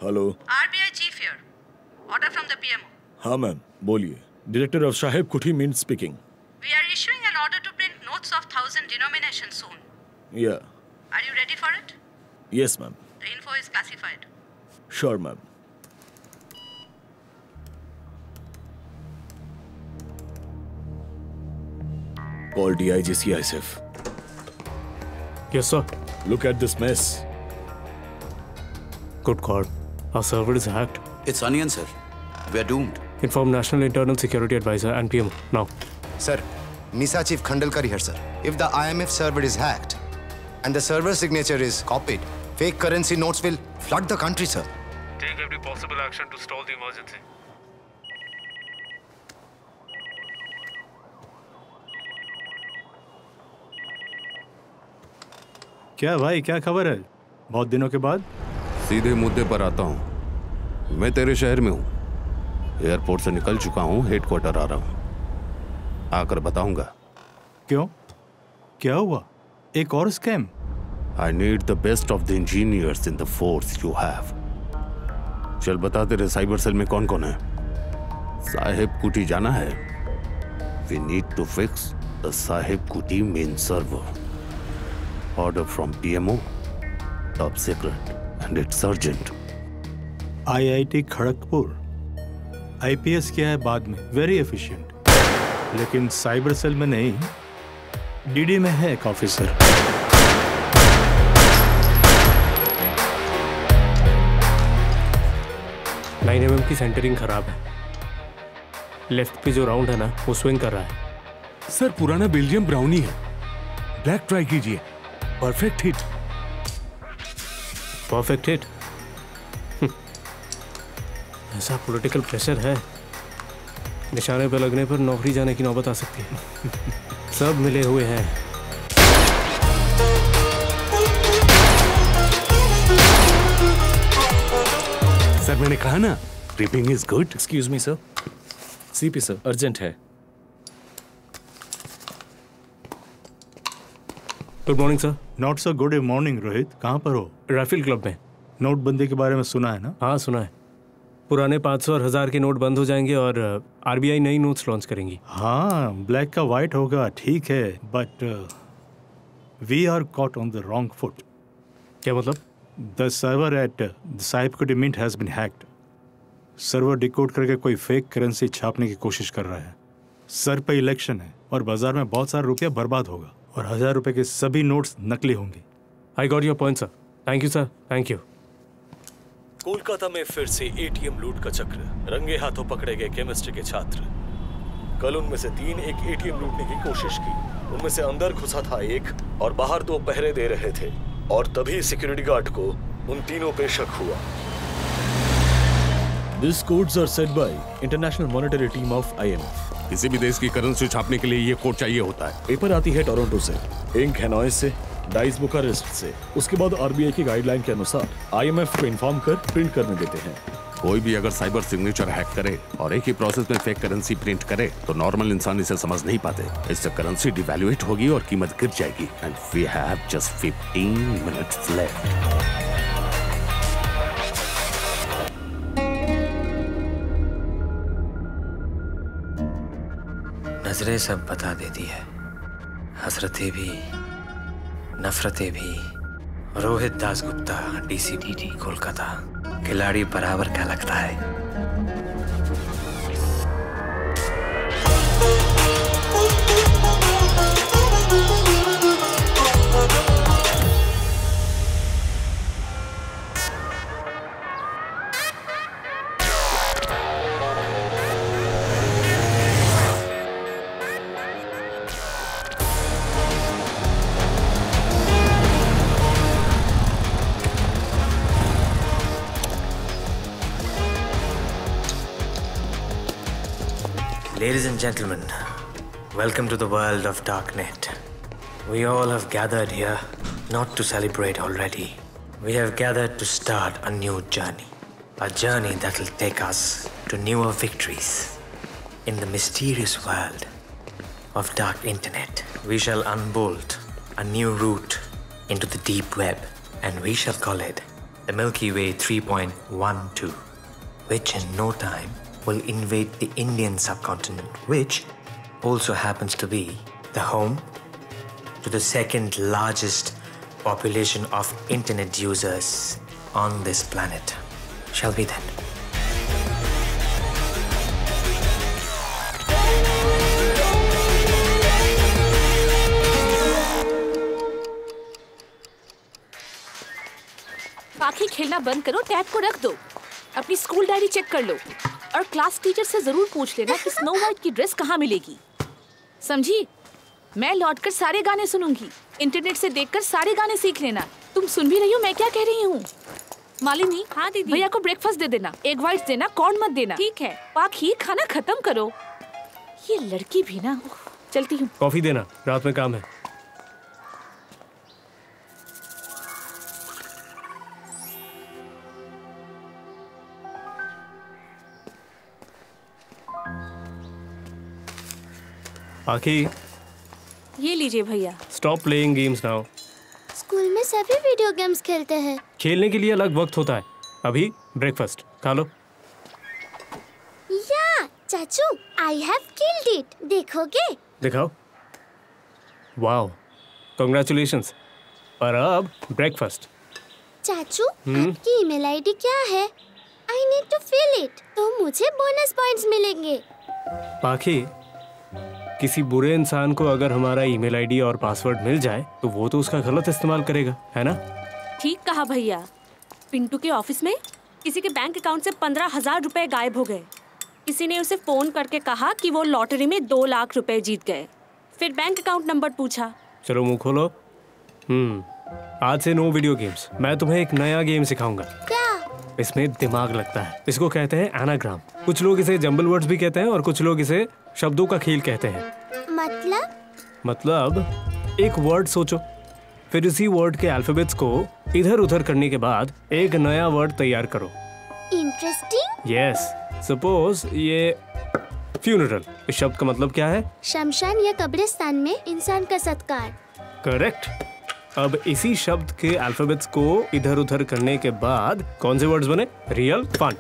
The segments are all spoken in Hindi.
Hello. RBI chief here, order from the PMO. हाँ मैम, बोलिए। डायरेक्टर ऑफ साहेब कुटी mean speaking. We are issuing an order to print notes of 1000 denominations soon. Yeah. Are you ready for it? Yes ma'am. The info is classified. Sure ma'am. Call DIG CISF. Yes sir. Look at this mess. Good God. Our server is hacked. It's onion, sir. We are doomed. Inform National Internal Security Advisor and PMO now. Sir, NISA Chief Khandalkar here, sir. If the IMF server is hacked and the server signature is copied, fake currency notes will flood the country, sir. Take every possible action to stall the emergency. क्या भाई, क्या खबर है? बहुत दिनों के बाद। सीधे मुद्दे पर आता हूँ। मैं तेरे शहर में हूँ। एयरपोर्ट से निकल चुका हूँ, हेडक्वार्टर आ रहा हूँ। आकर बताऊंगा। क्यों? क्या हुआ? एक और scam? I need the best of the engineers in the force you have. चल बता, तेरे साइबर सेल में कौन कौन है? साहेब कुटी जाना है। We need to fix the साहेब कुटी main server. Order from PMO, top secret, and it's urgent. IIT Kharagpur. IPS किया है बाद में, वेरी एफिशिएंट। लेकिन साइबर सेल में नहीं, DD में है एक ऑफिसर। 9mm की सेंटरिंग खराब है। लेफ्ट पे जो राउंड है ना, वो स्विंग कर रहा है। सर पुराना बेल्जियम ब्राउनी है, ब्लैक ट्राई कीजिए। Perfect hit. Perfect hit. ऐसा पॉलिटिकल प्रेशर है, निशाने पे लगने पर नौकरी जाने की नौबत आ सकती है। सब मिले हुए हैं। सर मैंने कहा ना, tripping is good. Excuse me sir, CP sir, urgent है। Good morning sir. Not so good morning Rohit, कहाँ पर हो? राफेल क्लब में। नोटबंदी के बारे में सुना है ना? हाँ सुना है। पुराने 500 और 1000 के नोट बंद हो जाएंगे और RBI नई नोट्स लॉन्च करेंगी। हाँ, ब्लैक का वाइट होगा, ठीक है, but we are caught on the wrong foot. क्या मतलब? The server at the Sahib Kuti mint has been hacked. Server decode करके कोई फेक करेंसी छापने की कोशिश कर रहा है। सर पे इलेक्शन है और बाजार में बहुत सारा रुपया बर्बाद होगा और 1000 रुपए के सभी नोट्स नकली होंगे। I got your point sir. Thank you sir, thank you. Kolkata में फिर से ATM लूट का चक्र। रंगे हाथों पकड़े गए केमिस्ट्री के छात्र। कल उनमें से 3 एक ATM लूटने की कोशिश की। उनमें से अंदर घुसा था एक और बाहर 2 पहरे दे रहे थे, और तभी सिक्योरिटी गार्ड को उन तीनों पे शक हुआ। These codes are set by International Monetary Team of IMF. किसी भी देश की करेंसी छापने के लिए ये कोड चाहिए होता है। पेपर आती है टोरंटो से, इंक हैनोई से, डाइस बुखारेस्ट से। उसके बाद RBI की गाइडलाइन के अनुसार IMF को इन्फॉर्म कर प्रिंट करने देते हैं। कोई भी अगर साइबर सिग्नेचर हैक करे और एक ही प्रोसेस में फेक करेंसी प्रिंट करे तो नॉर्मल इंसान इसे समझ नहीं पाते। इससे करेंसी डिवैल्यूएट होगी और कीमत गिर जाएगी। And we have just 15 minutes left. नजरें सब बता देती है, हसरतें भी, नफरतें भी। रोहित दासगुप्ता, DCDD कोलकाता। खिलाड़ी बराबर का लगता है। Ladies and gentlemen, welcome to the world of Darknet. We all have gathered here not to celebrate already. We have gathered to start a new journey. A journey that will take us to newer victories. In the mysterious world of dark internet, we shall unbolt a new route into the deep web, and we shall call it the Milky Way 3.12, which in no time will invade the Indian subcontinent, which also happens to be the home to the second largest population of internet users on this planet. Shall we then? बाकी खेलना बंद करो, टैब को रख दो, अपनी स्कूल डायरी चेक कर लो और क्लास टीचर से जरूर पूछ लेना कि स्नो वाइट की ड्रेस कहाँ मिलेगी, समझी? मैं लौटकर सारे गाने सुनूंगी, इंटरनेट से देखकर सारे गाने सीख लेना। तुम सुन भी रही हो मैं क्या कह रही हूँ? मालिनी, हाँ दीदी, भैया को ब्रेकफास्ट दे देना, एग वाइट्स देना, कॉर्न मत देना। ठीक है। बाकी खाना खत्म करो। ये लड़की भी ना, चलती हूँ। कॉफी देना, रात में काम है। आखी, ये लीजिए भैया। Stop playing games now. School में सभी वीडियो गेम्स खेलते हैं। खेलने के लिए अलग वक्त होता है। अभी ब्रेकफास्ट खा लो। या चाचू, आई हैव किल्ड इट, देखोगे? दिखाओ। Wow, congratulations. पर अब ब्रेकफास्ट। चाचू, आपकी ईमेल आईडी क्या है? I need to fill it, तो मुझे बोनस पॉइंट्स मिलेंगे। बाकी किसी बुरे इंसान को अगर हमारा ईमेल आईडी और पासवर्ड मिल जाए तो वो तो उसका गलत इस्तेमाल करेगा, है ना? ठीक कहा भैया। पिंटू के ऑफिस में किसी के बैंक अकाउंट से 15,000 रुपए गायब हो गए। किसी ने उसे फोन करके कहा कि वो लॉटरी में 2 लाख रुपए जीत गए। फिर बैंक अकाउंट नंबर पूछा। चलो मुंह खोलो। आज से नो वीडियो गेम्स। मैं तुम्हें एक नया गेम सिखाऊंगा। क्या? इसमें दिमाग लगता है। इसको कहते हैं एनाग्राम। कुछ लोग इसे जंबल वर्ड्स भी कहते हैं और कुछ लोग इसे शब्दों का खेल कहते हैं। मतलब एक वर्ड सोचो, फिर उसी वर्ड के अल्फाबेट्स को इधर उधर करने के बाद एक नया वर्ड तैयार करो। इंटरेस्टिंग। यस, सपोज ये फ्यूनरल। इस शब्द का मतलब क्या है? शमशान या कब्रिस्तान में इंसान का सत्कार। करेक्ट। अब इसी शब्द के अल्फाबेट्स को इधर उधर करने के बाद कौन से वर्ड्स बने? Real, fun.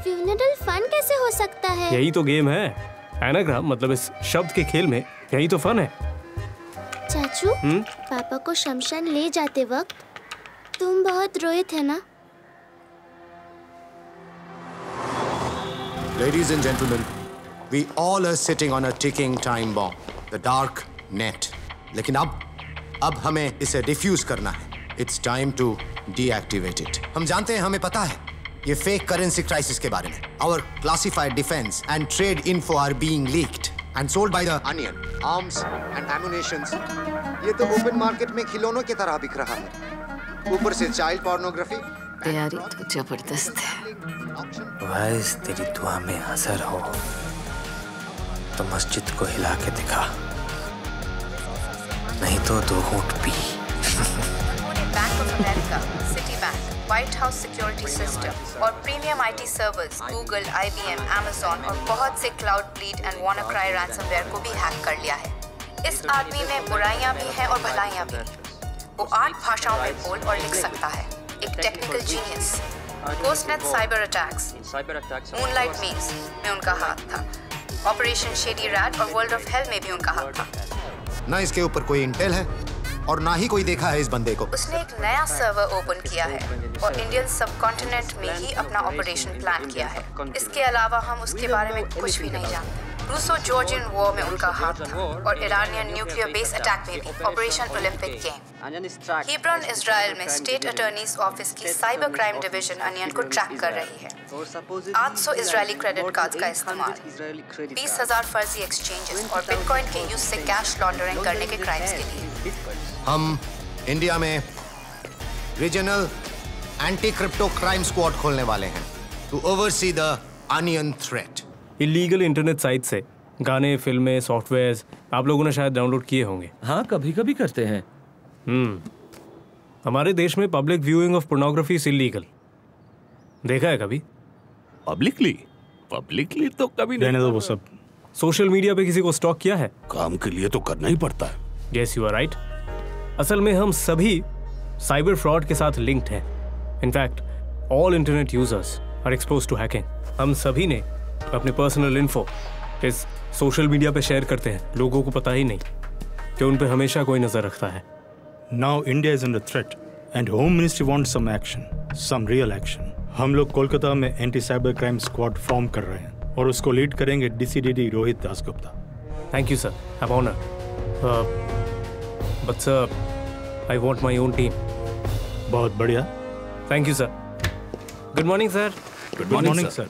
फ्यूनरल फन कैसे हो सकता है? यही तो गेम है। एनाग्राम मतलब इस शब्द के खेल में यही तो फन है। चाचू, पापा को शमशान ले जाते वक्त तुम बहुत रोए थे ना? Ladies and gentlemen, we all are sitting on a ticking time bomb, the dark net. लेकिन अब हमें इसे डिफ्यूज करना है। It's time to deactivate it. हम जानते हैं, हमें पता है ये फेक करेंसी क्राइसिस के बारे में। Our classified defense and trade info are being leaked and sold by the Onion. Arms and ammunitions. ये तो ओपन मार्केट में खिलौनों की तरह बिक रहा है। ऊपर से चाइल्ड पोर्नोग्राफी। तैयारी तो जबरदस्त है। वाइस तेरी दुआ में असर हो तो मस्जिद को हिला के दिखा, नहीं तो 2 घूंट पी। Bank of America, Citi bank, White House security system और premium IT servers, Google, IBM, Amazon और बहुत से Cloudbleed and WannaCry ransomware को भी हैक कर लिया है। इस आदमी में बुराइयां भी हैं और भलाइयां भी। वो 8 भाषाओं में बोल और लिख सकता है। एक technical genius. GhostNet cyber attacks, Moonlight memes में उनका हाथ था। ऑपरेशन शेडी रैट और वर्ल्ड ऑफ हेल में भी उनका हाथ था। ना इसके ऊपर कोई इंटेल है और ना ही कोई देखा है इस बंदे को। उसने एक नया सर्वर ओपन किया है और इंडियन सबकॉन्टिनेंट में ही अपना ऑपरेशन प्लान किया है। इसके अलावा हम उसके बारे में कुछ भी नहीं जानते। रूसो जॉर्जियन वॉर में उनका हाथ था और ईरानियन न्यूक्लियर बेस अटैक में भी, operation Olympic game. Hebron Israel में स्टेट अटॉर्नीज ऑफिस की साइबर क्राइम डिवीजन अनियन को ट्रैक कर रही है। 800 इजरायली क्रेडिट कार्ड्स का इस्तेमाल, 20,000 फर्जी एक्सचेंजेस और बिटकॉइन के यूज से कैश लॉन्ड्रिंग करने के क्राइम्स के लिए। हम इंडिया में regional anti crypto crime squad खोलने वाले हैं to oversee the onion threat. Illegal internet site से गाने, फिल्में, सॉफ्टवेयर्स आप लोगों ने शायद डाउनलोड किए होंगे। हाँ, कभी कभी करते हैं। हमारे देश में public viewing of pornography is illegal. देखा है कभी? पब्लिकली तो कभी नहीं। वो सब सोशल मीडिया पे किसी को स्टॉक किया है? काम के लिए तो करना ही पड़ता है। Yes, you are right. असल में हम सभी साइबर फ्रॉड के साथ लिंक्ड हैं। In fact all internet users are expose to hacking. हम सभी ने अपने पर्सनल इन्फो इस सोशल मीडिया पे शेयर करते हैं, लोगों को पता ही नहीं कि उन पे हमेशा कोई नजर रखता है। Now India is under threat and home ministry wants some action, some real action. हम लोग कोलकाता में anti cyber crime squad form कर रहे हैं और उसको लीड करेंगे DCDD Rohit Dasgupta. Thank you sir, I honour, but sir I want my own team. बहुत बढ़िया, thank you sir. Good morning sir. Good morning sir.